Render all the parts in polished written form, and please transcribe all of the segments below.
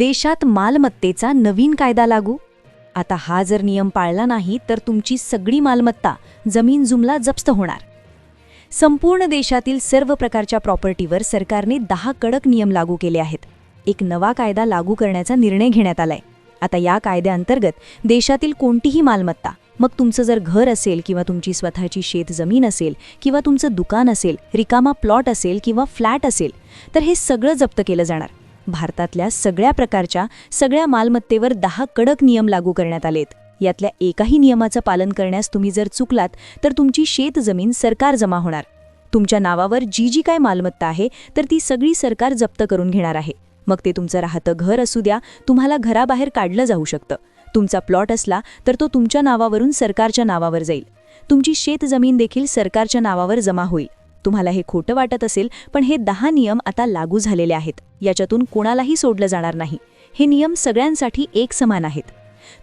देशात मालमत्तेचा नवीन कायदा लागू. आता हा जर नियम पाळला नाही तर तुमची सगळी मालमत्ता जमीन जुमला जप्त होणार. संपूर्ण देशातील सर्व प्रकारच्या प्रॉपर्टीवर सरकारने 10 कडक नियम लागू केले आहेत. एक नवा कायदा लागू करण्याचा निर्णय घेण्यात आलाय. आता या कायद्याअंतर्गत देशातील कोणतीही मालमत्ता, मग तुमचं जर घर असेल किंवा तुमची स्वतःची शेत जमीन असेल किंवा तुमचं दुकान असेल, रिकामा प्लॉट असेल किंवा फ्लॅट असेल, तर हे सगळं जप्त केलं जाणार. भारतातल्या सगळ्या प्रकारच्या सगळ्या मालमत्तेवर 10 कडक नियम लागू करण्यात आलेत. यातल्या एकाही नियमाचं पालन करण्यास तुम्ही जर चुकलात तर तुमची शेत जमीन सरकार जमा होणार. तुमच्या नावावर जी काय मालमत्ता आहे तर ती सगळी सरकार जप्त करून घेणार आहे. मग ते तुमचं राहतं घर असू द्या, तुम्हाला घराबाहेर काढलं जाऊ शकतं. तुमचा प्लॉट असला तर तो तुमच्या नावावरून सरकारच्या नावावर जाईल. तुमची शेत जमीन देखील सरकारच्या नावावर जमा होईल. तुम्हाला हे खोटं वाटत असेल, पण हे 10 नियम आता लागू झालेले आहेत. याच्यातून कोणालाही सोडलं जाणार नाही. हे नियम सगळ्यांसाठी एक समान आहेत.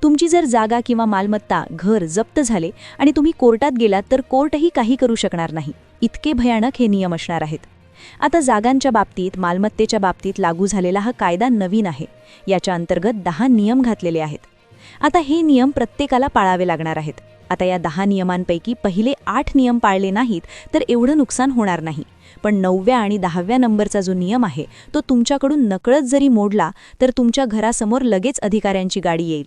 तुमची जर जागा किंवा मालमत्ता, घर जप्त झाले आणि तुम्ही कोर्टात गेलात तर कोर्टही काही करू शकणार नाही. इतके भयानक हे नियम असणार आहेत. आता जागांच्या बाबतीत, मालमत्तेच्या बाबतीत लागू झालेला हा कायदा नवीन आहे. याच्या अंतर्गत 10 नियम घातलेले आहेत. आता हे नियम प्रत्येकाला पाळावे लागणार आहेत. आता या 10 नियमांपैकी पहिले 8 नियम पाळले नाहीत तर एवढं नुकसान होणार नाही. पण 9व्या आणि 10व्या नंबरचा जो नियम आहे तो तुमच्याकडून नकळत जरी मोडला तर तुमच्या घरासमोर लगेच अधिकाऱ्यांची गाडी येईल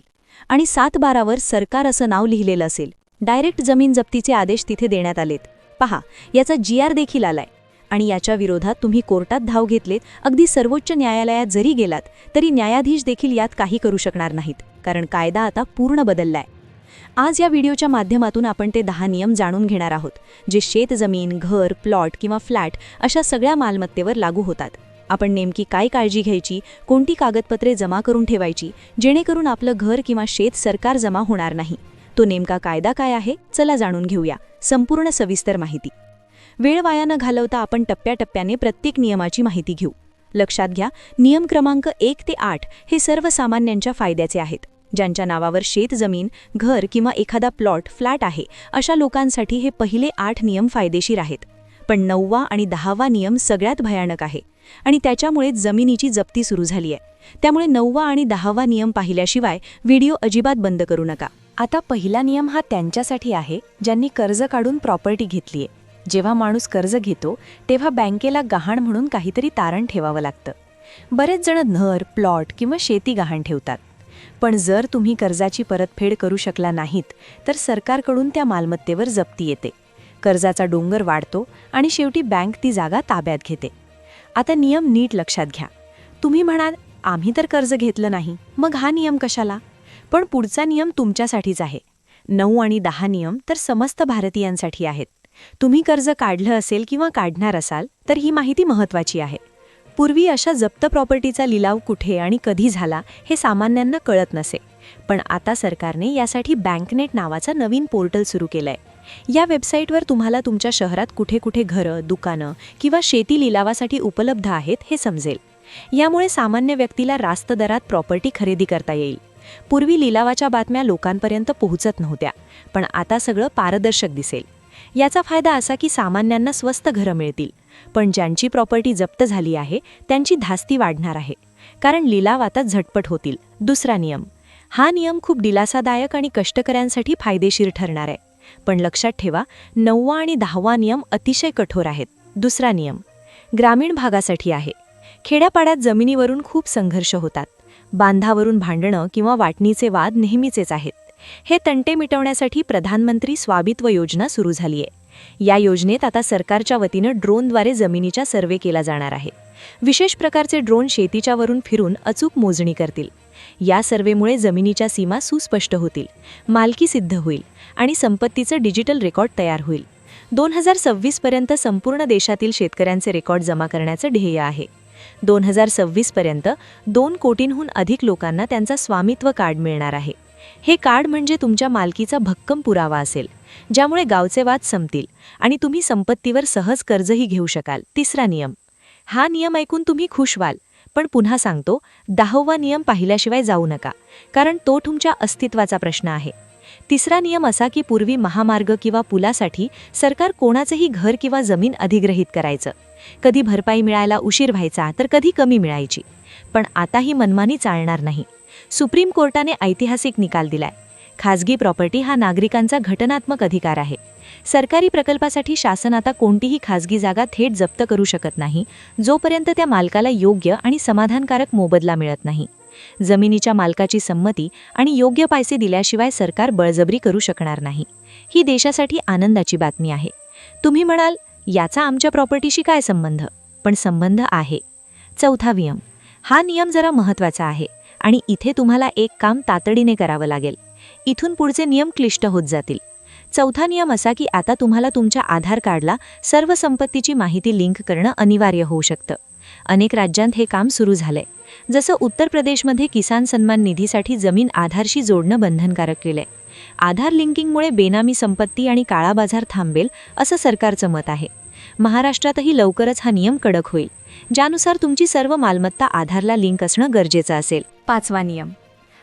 आणि 7/12वर सरकार असं नाव लिहिलेलं असेल. डायरेक्ट जमीन जप्तीचे आदेश तिथे देण्यात आलेत. पहा, याचा GR देखील आलाय. आणि याच्या विरोधात तुम्ही कोर्टात धाव घेतलेत, अगदी सर्वोच्च न्यायालयात जरी गेलात तरी न्यायाधीश देखील यात काही करू शकणार नाहीत, कारण कायदा आता पूर्ण बदललाय. आज या व्हिडिओच्या माध्यमातून आपण ते 10 नियम जाणून घेणार आहोत, जे शेत जमीन, घर, प्लॉट किंवा फ्लॅट अशा सगळ्या मालमत्तेवर लागू होतात. आपण नेमकी काय काळजी घ्यायची, कोणती कागदपत्रे जमा करून ठेवायची, जेणेकरून आपलं घर किंवा शेत सरकार जमा होणार नाही. तो नेमका कायदा काय आहे, चला जाणून घेऊया संपूर्ण सविस्तर माहिती. वेळ वाया न घालवता आपण टप्प्याटप्प्याने प्रत्येक नियमाची माहिती घेऊ. लक्षात घ्या, नियम क्रमांक 1 ते 8 हे सर्वसामान्यांच्या फायद्याचे आहेत. ज्यांच्या नावावर शेत जमीन, घर किंवा एखादा प्लॉट, फ्लॅट आहे, अशा लोकांसाठी हे पहिले 8 नियम फायदेशीर आहेत. पण 9वा आणि 10वा नियम सगळ्यात भयानक आहे आणि त्याच्यामुळे जमिनीची जप्ती सुरू झाली आहे. त्यामुळे 9वा आणि 10वा नियम पाहिल्याशिवाय व्हिडिओ अजिबात बंद करू नका. आता पहिला नियम हा त्यांच्यासाठी आहे ज्यांनी कर्ज काढून प्रॉपर्टी घेतलीये. जेव्हा माणूस कर्ज घेतो तेव्हा बँकेला गहाण म्हणून काहीतरी तारण ठेवावं लागतं. बरेच जण घर, प्लॉट किंवा शेती गहाण ठेवतात. पण जर तुम्ही कर्जाची परतफेड करू शकला नाहीत तर सरकारकडून त्या मालमत्तेवर जप्ती येते. कर्जाचा डोंगर वाढतो आणि शेवटी बँक ती जागा ताब्यात घेते. आता नियम नीट लक्षात घ्या. तुम्ही म्हणाल, आम्ही तर कर्ज घेतलं नाही, मग हा नियम कशाला? पण पुढचा नियम तुमच्यासाठीच आहे. 9 आणि 10 नियम तर समस्त भारतीयांसाठी आहेत. तुम्ही कर्ज काढलं असेल किंवा काढणार असाल तर ही माहिती महत्त्वाची आहे. पूर्वी अशा जप्त प्रॉपर्टीचा लिलाव कुठे आणि कधी झाला हे सामान्यांना कळत नसे. पण आता सरकारने यासाठी बँकनेट नावाचा नवीन पोर्टल सुरू केलंय. या वेबसाईटवर तुम्हाला तुमच्या शहरात कुठे कुठे घरं, दुकानं किंवा शेती लिलावासाठी उपलब्ध आहेत हे समजेल. यामुळे सामान्य व्यक्तीला रास्त दरात प्रॉपर्टी खरेदी करता येईल. पूर्वी लिलावाच्या बातम्या लोकांपर्यंत पोहोचत नव्हत्या, पण आता सगळं पारदर्शक दिसेल. याचा फायदा असा की सामान्यांना स्वस्त घरं मिळतील, पण ज्यांची प्रॉपर्टी जप्त झाली आहे त्यांची धास्ती वाढणार आहे, कारण लिलाव आता झटपट होतील. दुसरा नियम. हा नियम खूप दिलासादायक आणि कष्टकऱ्यांसाठी फायदेशीर ठरणार आहे. पण लक्षात ठेवा, 9वा आणि 10वा नियम अतिशय कठोर आहेत. दुसरा नियम ग्रामीण भागासाठी आहे. खेड्यापाड्यात जमिनीवरून खूप संघर्ष होतात. बांधावरून भांडणं किंवा वाटणीचे वाद नेहमीचेच आहेत. हे तंटे मिटवण्यासाठी प्रधानमंत्री स्वामित्व योजना सुरू झाली आहे. या योजनेत आता सरकारच्या वतीनं ड्रोनद्वारे जमिनीचा सर्वे केला जाणार आहे. विशेष प्रकारचे ड्रोन शेतीच्या वरून फिरून अचूक मोजणी करतील. या सर्वेमुळे जमिनीच्या सीमा सुस्पष्ट होतील, मालकी सिद्ध होईल आणि संपत्तीचं डिजिटल रेकॉर्ड तयार होईल. 2026 पर्यंत संपूर्ण देशातील शेतकऱ्यांचे रेकॉर्ड जमा करण्याचं ध्येय आहे. 2026 पर्यंत 2 कोटींहून अधिक लोकांना त्यांचा स्वामित्व कार्ड मिळणार आहे. हे कार्ड म्हणजे तुमच्या मालकीचा भक्कम पुरावा असेल, ज्यामुळे गावचे वाद संपतील आणि तुम्ही संपत्तीवर सहज कर्जही घेऊ शकाल. तिसरा नियम. हा नियम ऐकून तुम्ही खुश व्हाल, पण पुन्हा सांगतो, 10वा नियम पाहिल्याशिवाय जाऊ नका, कारण तो तुमच्या अस्तित्वाचा प्रश्न आहे. तिसरा नियम असा की पूर्वी महामार्ग किंवा पुलासाठी सरकार कोणाचंही घर किंवा जमीन अधिग्रहित करायचं. कधी भरपाई मिळायला उशीर व्हायचा तर कधी कमी मिळायची. पण आता ही मनमानी चालणार नाही. सुप्रीम कोर्टाने ऐतिहासिक निकाल दिलाय. खाजगी प्रॉपर्टी हा नागरिकांचा घटनात्मक अधिकार आहे. सरकारी प्रकल्पासाठी शासन आता कोणतीही खाजगी जागा थेट जप्त करू शकत नाही, जोपर्यंत त्या मालकाला योग्य आणि समाधानकारक मोबदला मिळत नाही. जमिनीच्या मालकाची संमती आणि योग्य पैसे दिल्याशिवाय सरकार बळजबरी करू शकणार नाही. ही देशासाठी आनंदाची बातमी आहे. तुम्ही म्हणाल, याचा आमच्या प्रॉपर्टीशी काय संबंध? पण संबंध आहे. चौथा नियम. हा नियम जरा महत्त्वाचा आहे आणि इथे तुम्हाला एक काम तातडीने करावं लागेल. इथून पुढचे नियम क्लिष्ट होत जातील. चौथा नियम असा की आता तुम्हाला तुमच्या आधार कार्डला सर्व संपत्तीची माहिती लिंक करणं अनिवार्य होऊ शकतं. अनेक राज्यांत हे काम सुरू झालंय. जसं उत्तर प्रदेशमध्ये किसान सन्मान निधीसाठी जमीन आधारशी जोडणं बंधनकारक केलंय. आधार लिंकिंगमुळे बेनामी संपत्ती आणि काळा बाजार थांबेल असं सरकारचं मत आहे. महाराष्ट्रातही लवकरच हा नियम कडक होईल, ज्यानुसार तुमची सर्व मालमत्ता आधारला लिंक असणं गरजेचं असेल. पाचवा नियम.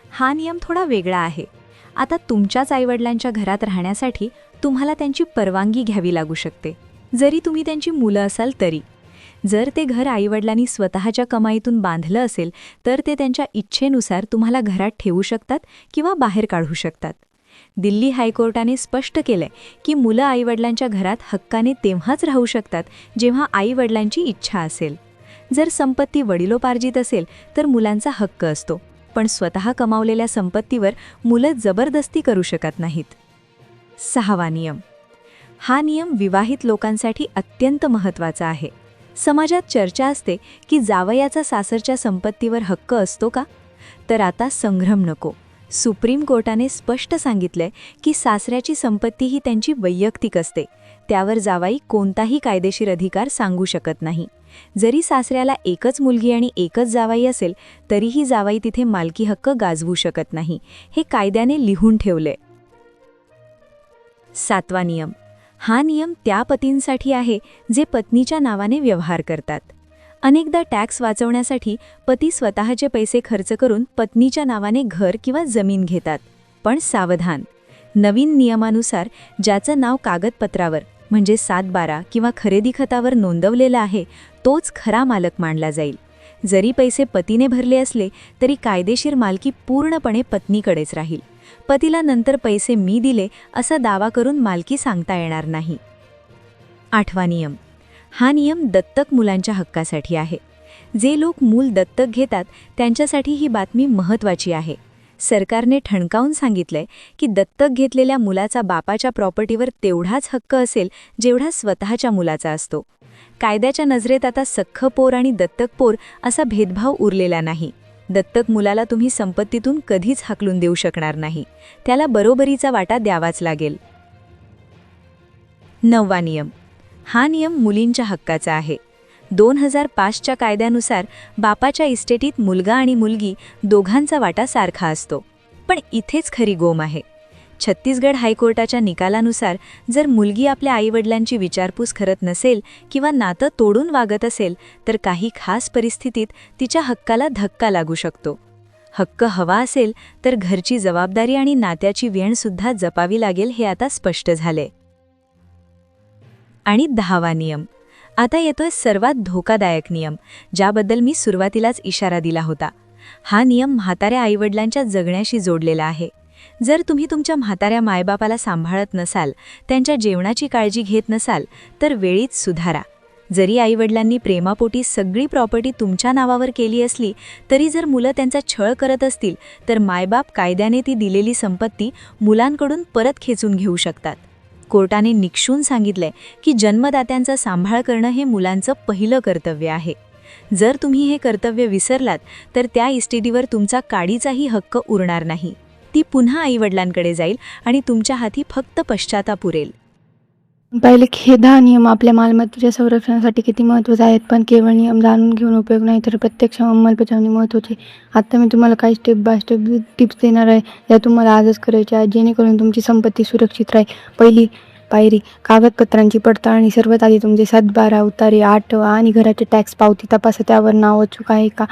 हा नियम थोडा वेगळा आहे. आता तुमच्याच आईवडिलांच्या घरात राहण्यासाठी तुम्हाला त्यांची परवानगी घ्यावी लागू शकते, जरी तुम्ही त्यांची मुलं असाल तरी. जर ते घर आईवडिलांनी स्वतःच्या कमाईतून बांधलं असेल तर ते त्यांच्या इच्छेनुसार तुम्हाला घरात ठेवू शकतात किंवा बाहेर काढू शकतात. दिल्ली हायकोर्टाने स्पष्ट केलंय की मुलं आईवडिलांच्या घरात हक्काने तेव्हाच राहू शकतात जेव्हा आईवडिलांची इच्छा असेल. जर संपत्ती वडिलोपार्जित असेल तर मुलांचा हक्क असतो, पण स्वतः कमावलेल्या संपत्तीवर मुलं जबरदस्ती करू शकत नाहीत. सहावा नियम. हा नियम विवाहित लोकांसाठी अत्यंत महत्त्वाचा आहे. समाजात चर्चा असते की जावयाचा सासरच्या संपत्तीवर हक्क असतो का? तर आता संभ्रम नको. सुप्रीम कोर्टाने स्पष्ट सांगितलंय की सासऱ्याची संपत्ती ही त्यांची वैयक्तिक असते. त्यावर जावाई कोणताही कायदेशीर अधिकार सांगू शकत नाही. जरी सासऱ्याला एकच मुलगी आणि एकच जावाई असेल तरीही जावाई तिथे मालकी हक्क गाजवू शकत नाही. हे कायद्याने लिहून ठेवलंय. सातवा नियम. हा नियम त्या पतींसाठी आहे जे पत्नीच्या नावाने व्यवहार करतात. अनेकदा टॅक्स वाचवण्यासाठी पती स्वतःचे पैसे खर्च करून पत्नीच्या नावाने घर किंवा जमीन घेतात. पण सावधान. नवीन नियमानुसार ज्याचं नाव कागदपत्रावर म्हणजे 7/12 किंवा खरेदी खतावर नोंदवलेलं आहे तोच खरा मालक मानला जाईल. जरी पैसे पतीने भरले असले तरी कायदेशीर मालकी पूर्णपणे पत्नीकडेच राहील. पतीला नंतर पैसे मी दिले असा दावा करून मालकी सांगता येणार नाही. आठवा नियम. हा नियम दत्तक मुलांच्या हक्कासाठी आहे. जे लोक मूल दत्तक घेतात त्यांच्यासाठी ही बातमी महत्त्वाची आहे. सरकारने ठणकावून सांगितलंय की दत्तक घेतलेल्या मुलाचा बापाच्या प्रॉपर्टीवर तेवढाच हक्क असेल जेवढा स्वतःच्या मुलाचा असतो. कायद्याच्या नजरेत आता सख्ख पोर आणि दत्तक पोर असा भेदभाव उरलेला नाही. दत्तक मुलाला तुम्ही संपत्तीतून कधीच हाकलून देऊ शकणार नाही. त्याला बरोबरीचा वाटा द्यावाच लागेल. नववा नियम. हा नियम मुलींच्या हक्काचा आहे. 2005च्या कायद्यानुसार बापाच्या इस्टेटीत मुलगा आणि मुलगी दोघांचा वाटा सारखा असतो. पण इथेच खरी गोम आहे. छत्तीसगड हायकोर्टाच्या निकालानुसार जर मुलगी आपल्या आईवडिलांची विचारपूस करत नसेल किंवा नातं तोडून वागत असेल तर काही खास परिस्थितीत तिच्या हक्काला धक्का लागू शकतो. हक्क हवा असेल तर घरची जबाबदारी आणि नात्याची वेणसुद्धा जपावी लागेल हे आता स्पष्ट झाले. आणि 10वा नियम. आता येतोय सर्वात धोकादायक नियम, ज्याबद्दल मी सुरुवातीलाच इशारा दिला होता. हा नियम म्हाताऱ्या आईवडिलांच्या जगण्याशी जोडलेला आहे. जर तुम्ही तुमच्या म्हाताऱ्या मायबापाला सांभाळत नसाल, त्यांच्या जेवणाची काळजी घेत नसाल तर वेळीच सुधारा. जरी आईवडिलांनी प्रेमापोटी सगळी प्रॉपर्टी तुमच्या नावावर केली असली तरी जर मुलं त्यांचा छळ करत असतील तर मायबाप कायद्याने ती दिलेली संपत्ती मुलांकडून परत खेचून घेऊ शकतात. कोर्टाने निक्षून सांगितलंय की जन्मदात्यांचा सांभाळ करणं हे मुलांचं पहिलं कर्तव्य आहे. जर तुम्ही हे कर्तव्य विसरलात तर त्या इस्टेटीवर तुमचा काडीचाही हक्क उरणार नाही. ती पुन्हा आईवडिलांकडे जाईल आणि तुमच्या हाती फक्त पश्चाताप उरेल. पहिले हे 10 नियम आपल्या मालमत्तेच्या संरक्षणासाठी किती महत्त्वाचे आहेत, पण केवळ नियम जाणून घेऊन उपयोग नाही तर प्रत्यक्ष अंमलबजावणी महत्त्वाची. आता मी तुम्हाला काही स्टेप बाय स्टेप टिप्स देणार आहे ज्या तुम्हाला आजच करायच्या आहेत जेणेकरून तुमची संपत्ती सुरक्षित राहील. पहिली पायरी कागदपत्रांची पडताळणी. सर्वात आधी तुमचे 7/12 उतारे, 8 आणि घराचे टॅक्स पावती तपासा. त्यावर नाव अचूक आहे का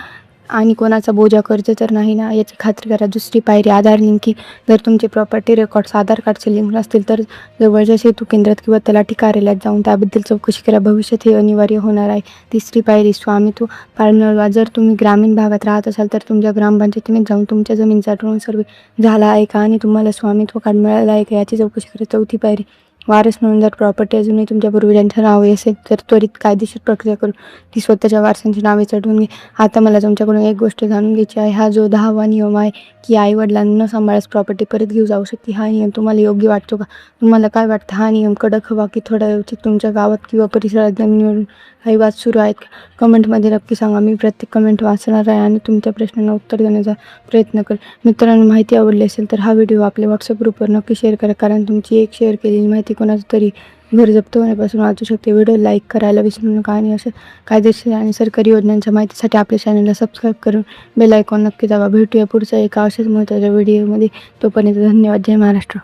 आणि कोणाचा बोजा कर्ज तर नाही ना याची खात्री करा. दुसरी पायरी आधार लिंकिंग. जर तुमचे प्रॉपर्टी रेकॉर्ड्स आधार कार्डचे लिंक नसतील तर जवळच्या सेतू केंद्रात किंवा तलाठी कार्यालयात जाऊन त्याबद्दल चौकशी करा. भविष्यात हे अनिवार्य होणार आहे. तिसरी पायरी स्वामित्व फाईल मिळवा. जर तुम्ही ग्रामीण भागात राहत असाल तर तुमच्या ग्रामपंचायतीने जाऊन तुमच्या जमिनीचा ड्रोन सर्वे झाला आहे का आणि तुम्हाला स्वामित्व कार्ड मिळालं आहे का याची चौकशी करा. चौथी पायरी वारस म्हणून जर प्रॉपर्टी अजूनही तुमच्या पूर्वजांच्या नावे असेल तर त्वरित कायदेशीर प्रक्रिया करून ती स्वतःच्या वारसांची नावे चढवून घे. आता मला तुमच्याकडून एक गोष्ट जाणून घ्यायची आहे. हा जो 10वा नियम आहे की आईवडिलांना न सांभाळल्यास प्रॉपर्टी परत घेऊ जाऊ शकते, हा नियम तुम्हाला योग्य वाटतो का? तुम्हाला काय वाटतं, हा नियम कडक हवा की थोडा लवचिक? तुमच्या गावात किंवा परिसरात जमिनीवरून काही वाद सुरू आहेत का? कमेंटमध्ये नक्की सांगा. मी प्रत्येक कमेंट वाचणार आहे आणि तुमच्या प्रश्नांना उत्तर देण्याचा प्रयत्न करेन. मित्रांनो, माहिती आवडली असेल तर हा व्हिडिओ आपल्या व्हॉट्सअप ग्रुपवर नक्की शेअर करा, कारण तुमची एक शेअर केलेली माहिती कोणाचं तरी घर जप्त होण्यापासून वाचू शकते. व्हिडिओ लाईक करायला विसरू नका आणि असं कायदेशीर आणि सरकारी योजनांच्या माहितीसाठी आपल्या चॅनलला सबस्क्राईब करून बेल आयकॉन नक्की दाबा. भेटूया पुढच्या एका अशाच महत्त्वाच्या व्हिडिओमध्ये. तोपर्यंत धन्यवाद. जय महाराष्ट्र.